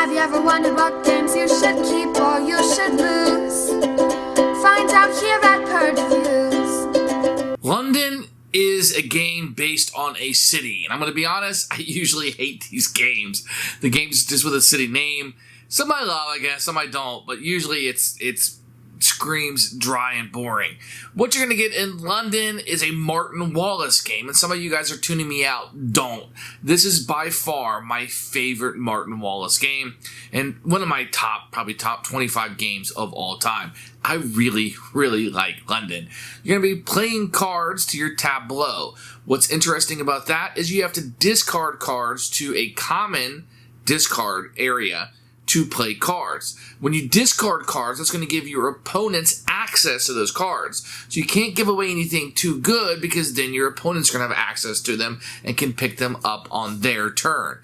Have you ever wondered what games you should keep or you should lose? Find out here at Purge Reviews. London is a game based on a city, and I'm going to be honest, I usually hate these games. The game's just with a city name. Some I love, I guess, some I don't, but usually it's screams dry and boring. What you're going to get in London is a Martin Wallace game, and some of you guys are tuning me out. Don't. This is by far my favorite Martin Wallace game, and one of my probably top 25 games of all time. I really, really like London. You're going to be playing cards to your tableau. What's interesting about that is you have to discard cards to a common discard area to play cards. When you discard cards, that's going to give your opponents access to those cards. So you can't give away anything too good because then your opponent's going to have access to them and can pick them up on their turn.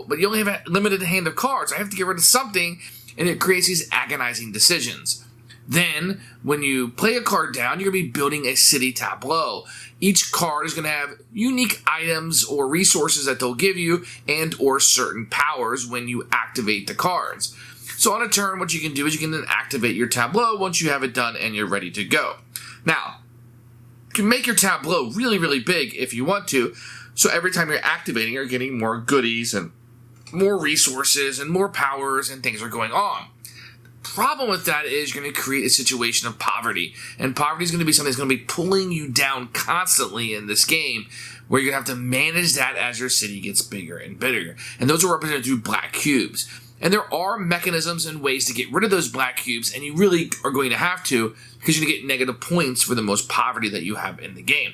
But you only have a limited hand of cards. I have to get rid of something, and it creates these agonizing decisions. Then, when you play a card down, you're going to be building a city tableau. Each card is going to have unique items or resources that they'll give you and or certain powers when you activate the cards. So on a turn, what you can do is you can then activate your tableau once you have it done and you're ready to go. Now, you can make your tableau really, really big if you want to. So every time you're activating, you're getting more goodies and more resources and more powers and things are going on. Problem with that is you're going to create a situation of poverty, and poverty is going to be something that's going to be pulling you down constantly in this game, where you're going to have to manage that as your city gets bigger and bigger, and those are represented through black cubes. And there are mechanisms and ways to get rid of those black cubes, and you really are going to have to, because you're going to get negative points for the most poverty that you have in the game.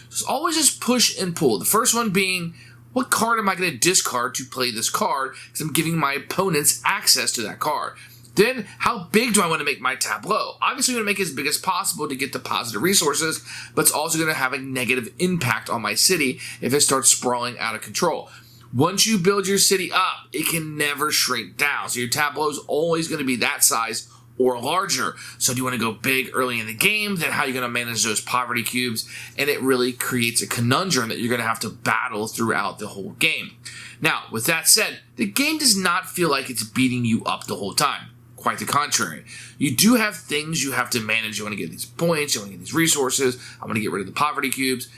So always just push and pull. The first one being, what card am I going to discard to play this card, because I'm giving my opponents access to that card. Then, how big do I want to make my tableau? Obviously, I'm going to make it as big as possible to get the positive resources, but it's also going to have a negative impact on my city if it starts sprawling out of control. Once you build your city up, it can never shrink down. So your tableau is always going to be that size or larger. So do you want to go big early in the game? Then how are you going to manage those poverty cubes? And it really creates a conundrum that you're going to have to battle throughout the whole game. Now, with that said, the game does not feel like it's beating you up the whole time. Quite the contrary. You do have things you have to manage. You want to get these points, you want to get these resources, I want to get rid of the poverty cubes.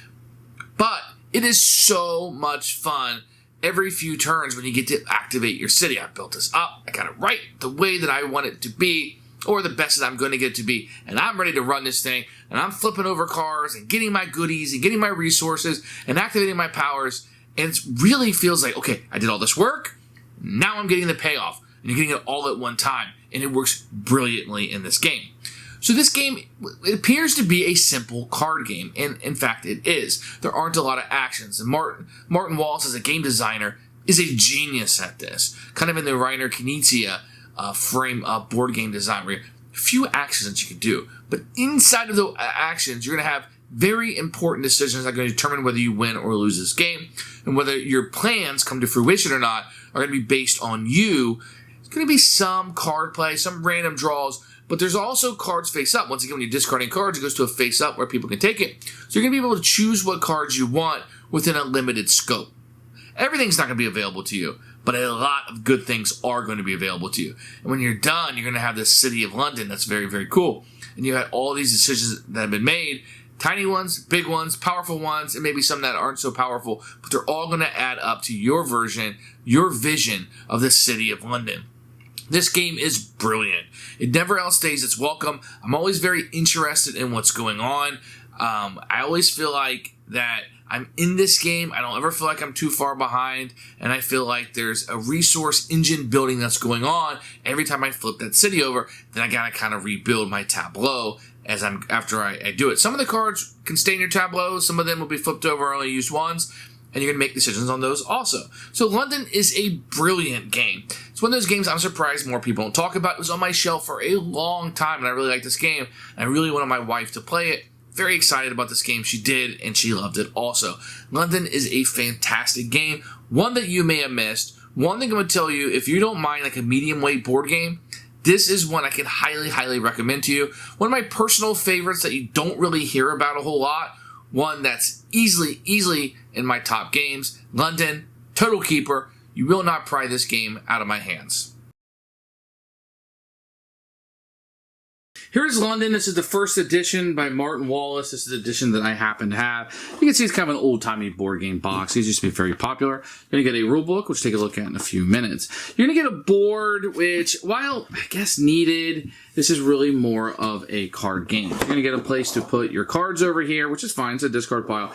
But it is so much fun every few turns when you get to activate your city. I built this up, I got it right the way that I want it to be, or the best that I'm going to get it to be, and I'm ready to run this thing, and I'm flipping over cards, and getting my goodies, and getting my resources, and activating my powers, and it really feels like, okay, I did all this work, now I'm getting the payoff, and you're getting it all at one time. And it works brilliantly in this game. So this game, it appears to be a simple card game, and in fact it is. There aren't a lot of actions, and Martin Wallace, as a game designer, is a genius at this. Kind of in the Reiner Knizia frame of board game design, where you have few actions that you can do. But inside of the actions, you're going to have very important decisions that are going to determine whether you win or lose this game, and whether your plans come to fruition or not are going to be based on you. Going to be some card play, some random draws, but there's also cards face up. Once again, when you're discarding cards, it goes to a face up where people can take it. So you're going to be able to choose what cards you want within a limited scope. Everything's not going to be available to you, but a lot of good things are going to be available to you. And when you're done, you're going to have this city of London that's very, very cool. And you had all these decisions that have been made, tiny ones, big ones, powerful ones, and maybe some that aren't so powerful, but they're all going to add up to your version, your vision of the city of London. This game is brilliant. It never outstays its welcome. I'm always very interested in what's going on. I always feel like that I'm in this game. I don't ever feel like I'm too far behind. And I feel like there's a resource engine building that's going on. Every time I flip that city over, then I gotta kind of rebuild my tableau after I do it. Some of the cards can stay in your tableau. Some of them will be flipped over, I only use once. And you're going to make decisions on those also. So London is a brilliant game. It's one of those games I'm surprised more people don't talk about. It was on my shelf for a long time, and I really like this game. I really wanted my wife to play it. Very excited about this game. She did, and she loved it also. London is a fantastic game. One that you may have missed. One thing I'm going to tell you, if you don't mind like a medium weight board game, this is one I can highly, highly recommend to you. One of my personal favorites that you don't really hear about a whole lot. One that's easily in my top games. London, Total Keeper. You will not pry this game out of my hands. Here's London. This is the first edition by Martin Wallace. This is the edition that I happen to have. You can see it's kind of an old-timey board game box. These used to be very popular. You're going to get a rule book, which we'll take a look at in a few minutes. You're going to get a board, which, while I guess needed, this is really more of a card game. You're going to get a place to put your cards over here, which is fine. It's a discard pile.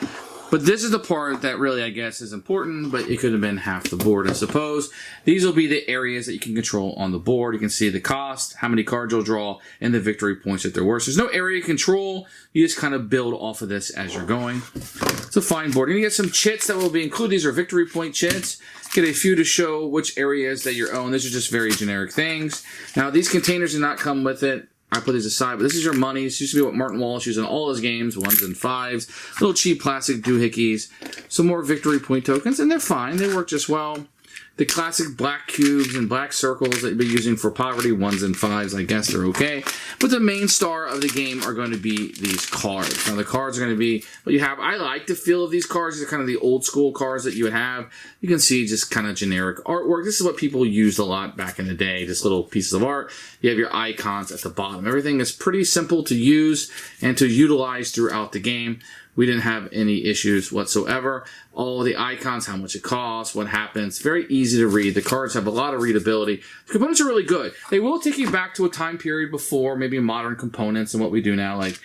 But this is the part that really, I guess, is important, but it could have been half the board, I suppose. These will be the areas that you can control on the board. You can see the cost, how many cards you'll draw, and the victory points that there were. So there's no area control. You just kind of build off of this as you're going. It's a fine board. You're going to get some chits that will be included. These are victory point chits. Get a few to show which areas that you own. These are just very generic things. Now, these containers do not come with it. I put these aside, but this is your money. This used to be what Martin Wallace used in all his games, 1s and 5s. Little cheap plastic doohickeys. Some more victory point tokens, and they're fine. They work just well. The classic black cubes and black circles that you've been using for poverty, 1s and 5s, I guess they're okay. But the main star of the game are going to be these cards. Now, the cards are going to be what you have. I like the feel of these cards. These are kind of the old school cards that you would have. You can see just kind of generic artwork. This is what people used a lot back in the day, just little pieces of art. You have your icons at the bottom. Everything is pretty simple to use and to utilize throughout the game. We didn't have any issues whatsoever. All the icons, how much it costs, what happens. Very easy to read. The cards have a lot of readability. The components are really good. They will take you back to a time period before, maybe modern components and what we do now. Like,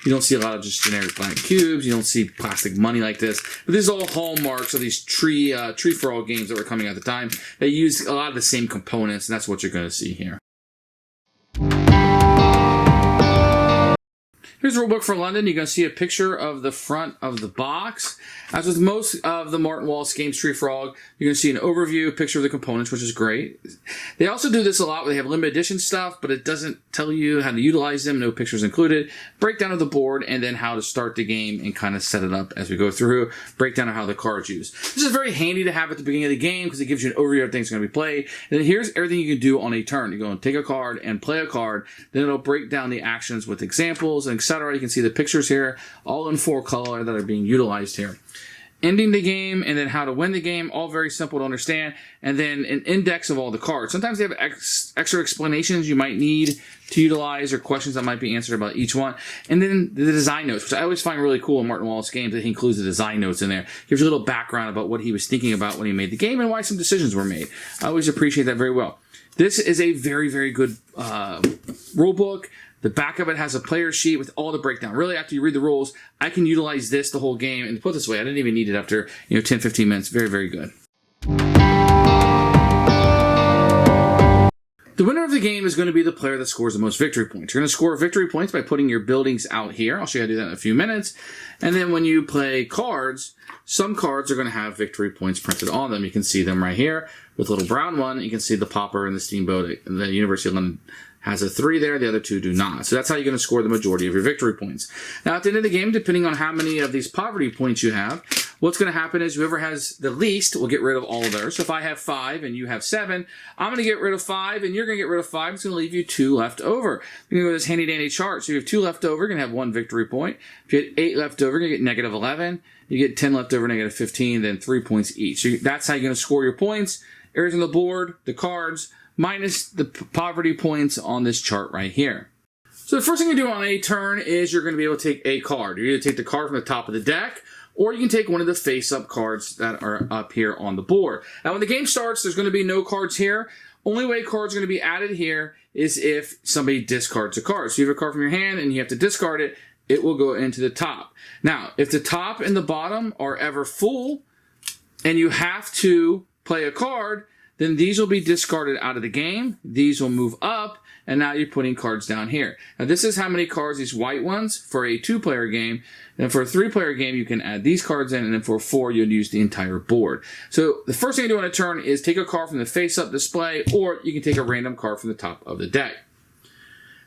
you don't see a lot of just generic blank cubes. You don't see plastic money like this. But this is all hallmarks of these tree for all games that were coming at the time. They use a lot of the same components, and that's what you're going to see here. Here's the rulebook for London. You're going to see a picture of the front of the box. As with most of the Martin Wallace games, Tree Frog, you're going to see an overview, a picture of the components, which is great. They also do this a lot where they have limited edition stuff, but it doesn't tell you how to utilize them, no pictures included. Breakdown of the board, and then how to start the game and kind of set it up as we go through. Breakdown of how the cards use. This is very handy to have at the beginning of the game because it gives you an overview of things going to be played. And then here's everything you can do on a turn. You go and take a card and play a card. Then it'll break down the actions with examples and etc. You can see the pictures here, all in full color that are being utilized here. Ending the game, and then how to win the game, all very simple to understand. And then an index of all the cards. Sometimes they have extra explanations you might need to utilize or questions that might be answered about each one. And then the design notes, which I always find really cool in Martin Wallace games, that he includes the design notes in there. Gives you a little background about what he was thinking about when he made the game and why some decisions were made. I always appreciate that very well. This is a very, very good rule book. The back of it has a player sheet with all the breakdown. Really, after you read the rules, I can utilize this the whole game. And put it this way, I didn't even need it after 10, 15 minutes. Very, very good. The winner of the game is going to be the player that scores the most victory points. You're going to score victory points by putting your buildings out here. I'll show you how to do that in a few minutes. And then when you play cards, some cards are going to have victory points printed on them. You can see them right here with a little brown one. You can see the Popper and the Steamboat and the University of London has a 3 there, the other 2 do not. So that's how you're going to score the majority of your victory points. Now, at the end of the game, depending on how many of these poverty points you have, what's going to happen is whoever has the least will get rid of all of theirs. So if I have 5 and you have 7, I'm going to get rid of 5 and you're going to get rid of 5. It's going to leave you 2 left over. You're going to go to this handy-dandy chart. So you have 2 left over, you're going to have 1 victory point. If you had 8 left over, you're going to get -11. You get 10 left over, -15, then 3 points each. So that's how you're going to score your points. Areas on the board, the cards, minus the poverty points on this chart right here. So the first thing you do on a turn is you're going to be able to take a card. You either take the card from the top of the deck, or you can take one of the face-up cards that are up here on the board. Now, when the game starts, there's going to be no cards here. Only way cards are going to be added here is if somebody discards a card. So you have a card from your hand and you have to discard it, it will go into the top. Now, if the top and the bottom are ever full and you have to play a card, then these will be discarded out of the game. These will move up, and now you're putting cards down here. Now, this is how many cards, these white ones, for a 2-player game. And for a 3-player game, you can add these cards in, and then for 4, you'll use the entire board. So the first thing you do on a turn is take a card from the face-up display, or you can take a random card from the top of the deck.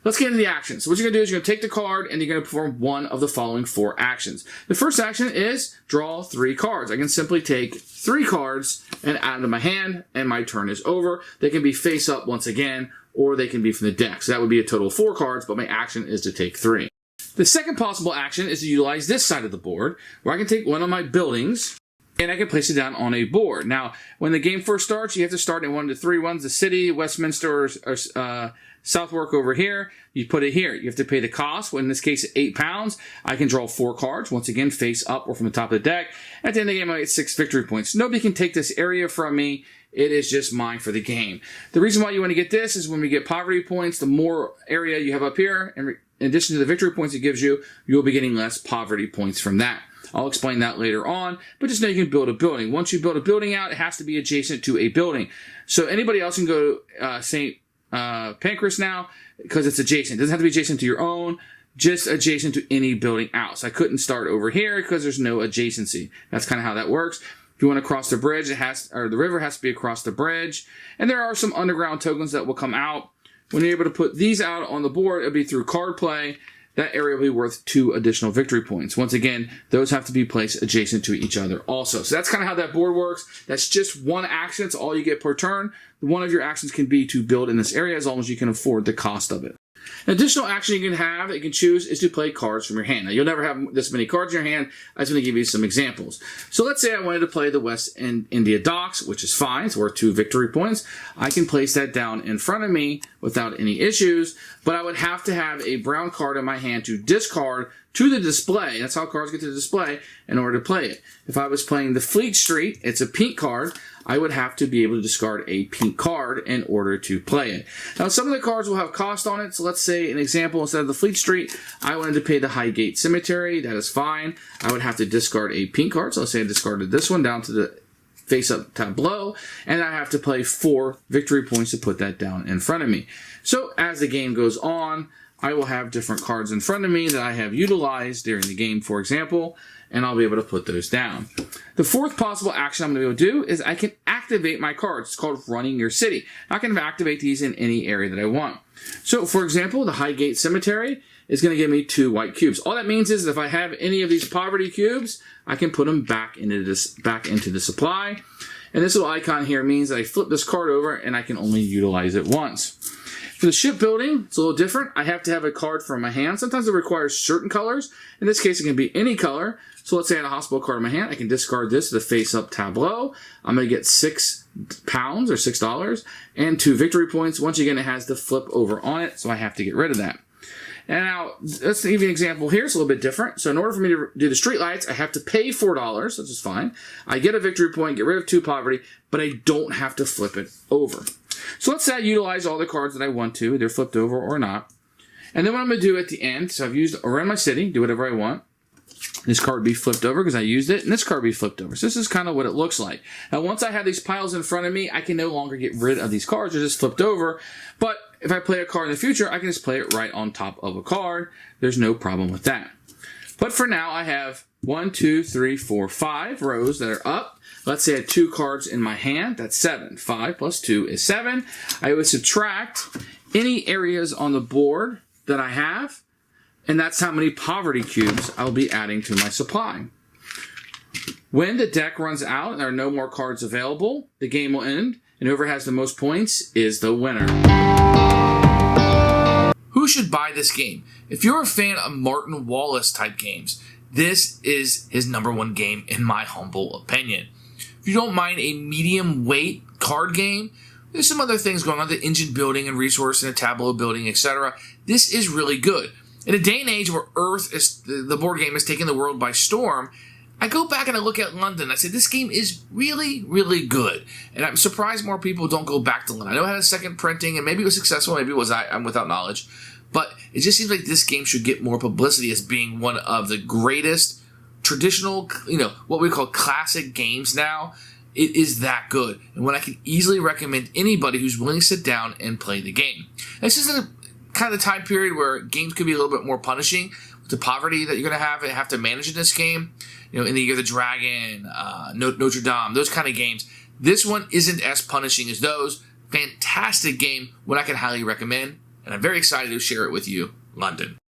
Let's get into the actions. So what you're going to do is you're going to take the card and you're going to perform one of the following 4 actions. The first action is draw 3 cards. I can simply take 3 cards and add them to my hand, and my turn is over. They can be face up once again, or they can be from the deck. So that would be a total of 4 cards, but my action is to take 3. The second possible action is to utilize this side of the board, where I can take one of my buildings, and I can place it down on a board. Now, when the game first starts, you have to start in one of the three ones: the city, Westminster, or Southwark over here. You put it here. You have to pay the cost. Well, in this case, £8. I can draw 4 cards, once again, face up or from the top of the deck. At the end of the game, I get 6 victory points. Nobody can take this area from me. It is just mine for the game. The reason why you want to get this is when we get poverty points, the more area you have up here, and in addition to the victory points it gives you, you'll be getting less poverty points from that. I'll explain that later on, but just know you can build a building. Once you build a building out, it has to be adjacent to a building. So anybody else can go to St. Pancras now, because it's adjacent. It doesn't have to be adjacent to your own, just adjacent to any building out. So I couldn't start over here because there's no adjacency. That's kind of how that works. If you want to cross the bridge, the river has to be across the bridge. And there are some underground tokens that will come out. When you're able to put these out on the board, it'll be through card play. That area will be worth 2 additional victory points. Once again, those have to be placed adjacent to each other also. So that's kind of how that board works. That's just one action. It's all you get per turn. One of your actions can be to build in this area as long as you can afford the cost of it. An additional action you can choose is to play cards from your hand. Now, you'll never have this many cards in your hand. I just want to give you some examples. So let's say I wanted to play the West India Docks, which is fine. It's worth 2 victory points. I can place that down in front of me without any issues, but I would have to have a brown card in my hand to discard to the display. That's how cards get to the display in order to play it. If I was playing the Fleet Street, it's a pink card. I would have to be able to discard a pink card in order to play it. Now, some of the cards will have cost on it. So let's say, an example, instead of the Fleet Street, I wanted to pay the Highgate Cemetery. That is fine. I would have to discard a pink card. So let's say I discarded this one down to the face-up tableau, and I have to play 4 victory points to put that down in front of me. So as the game goes on, I will have different cards in front of me that I have utilized during the game, for example, and I'll be able to put those down. The fourth possible action I'm going to be able to do is I can activate my cards. It's called running your city. I can activate these in any area that I want. So, for example, the Highgate Cemetery is going to give me 2 white cubes. All that means is that if I have any of these poverty cubes, I can put them back into the supply. And this little icon here means that I flip this card over and I can only utilize it once. For the shipbuilding, it's a little different. I have to have a card from my hand. Sometimes it requires certain colors. In this case, it can be any color. So let's say I had a hospital card in my hand. I can discard this to the face-up tableau. I'm going to get £6 or $6 and 2 victory points. Once again, it has the flip over on it, so I have to get rid of that. And now, let's give you an example here. It's a little bit different. So in order for me to do the street lights, I have to pay $4, which is fine. I get a victory point, get rid of 2 poverty, but I don't have to flip it over. So let's say I utilize all the cards that I want to. They're flipped over or not. And then what I'm going to do at the end, so I've used around my city, do whatever I want. This card would be flipped over because I used it, and this card would be flipped over. So this is kind of what it looks like. Now, once I have these piles in front of me, I can no longer get rid of these cards. They're just flipped over. But if I play a card in the future, I can just play it right on top of a card. There's no problem with that. But for now, I have 1, 2, 3, 4, 5 rows that are up. Let's say I had 2 cards in my hand. That's 7. 5 plus 2 is 7. I would subtract any areas on the board that I have, and that's how many poverty cubes I'll be adding to my supply. When the deck runs out and there are no more cards available, the game will end, and whoever has the most points is the winner. Who should buy this game? If you're a fan of Martin Wallace type games, this is his #1 game in my humble opinion. If you don't mind a medium weight card game, there's some other things going on, the engine building and resource and a tableau building, etc. This is really good. In a day and age where the board game is taking the world by storm, I go back and I look at London. I say, this game is really, really good. And I'm surprised more people don't go back to London. I know it had a second printing, and maybe it was successful, maybe it was I'm without knowledge. But it just seems like this game should get more publicity as being one of the greatest traditional, what we call classic games now. It is that good. And one I can easily recommend anybody who's willing to sit down and play the game. This is kind of the time period where games could be a little bit more punishing with the poverty that you're going to have to manage in this game. In the Year of the Dragon, Notre Dame, those kind of games. This one isn't as punishing as those. Fantastic game, one I can highly recommend, and I'm very excited to share it with you, London.